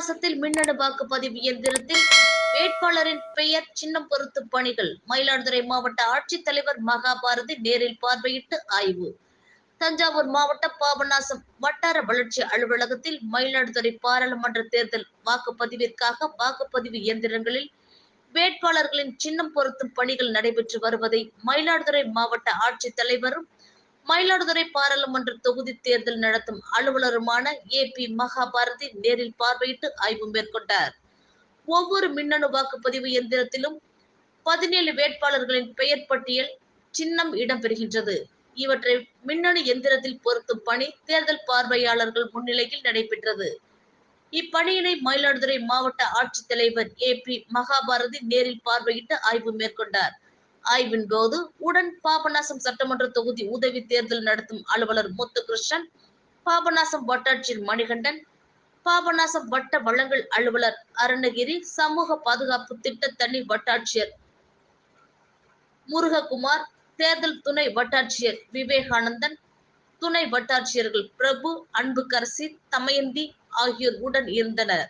பாபநாசத்தில் மின்னணு வாக்குப்பதிவு இயந்திரத்தில் வேட்பாளரின் பெயர் சின்னம் பொருத்தும் பணிகள் மயிலாடுதுறை மாவட்ட ஆட்சித்தலைவர் மகாபாரதி நேரில் பார்வையிட்டு ஆய்வு. தஞ்சாவூர் மாவட்ட பாபநாசம் வட்டார வளர்ச்சி அலுவலகத்தில் மயிலாடுதுறை பாராளுமன்ற தேர்தல் வாக்குப்பதிவிற்காக வாக்குப்பதிவு இயந்திரங்களில் வேட்பாளர்களின் சின்னம் பொருத்தும் பணிகள் நடைபெற்று வருவதை மயிலாடுதுறை மாவட்ட ஆட்சித்தலைவரும் மயிலாடுதுறை பாராளுமன்ற தொகுதி தேர்தல் நடத்தும் அலுவலருமான ஏ.பி. மகாபாரதி நேரில் பார்வையிட்டு ஆய்வு மேற்கொண்டார். ஒவ்வொரு மின்னணு வாக்குப்பதிவு இயந்திரத்திலும் 17 வேட்பாளர்களின் பெயர் பட்டியல் சின்னம் இடம்பெறுகின்றது. இவற்றை மின்னணு எந்திரத்தில் பொருத்தும் பணி தேர்தல் பார்வையாளர்கள் முன்னிலையில் நடைபெற்றது. இப்பணியினை மயிலாடுதுறை மாவட்ட ஆட்சித்தலைவர் ஏ.பி. மகாபாரதி நேரில் பார்வையிட்டு ஆய்வு மேற்கொண்டார். ஆய்வின் போது உடன் பாபநாசம் சட்டமன்ற தொகுதி உதவி தேர்தல் நடத்தும் அலுவலர் முத்துகிருஷ்ணன், பாபநாசம் வட்டாட்சியர் மணிகண்டன், பாபநாசம் வட்ட வழங்கல் அலுவலர் அருணகிரி, சமூக பாதுகாப்பு திட்ட தனி வட்டாட்சியர் முருககுமார், தேர்தல் துணை வட்டாட்சியர் விவேகானந்தன், துணை வட்டாட்சியர்கள் பிரபு, அன்புக்கரசி, தமயந்தி ஆகியோர் உடன் இருந்தனர்.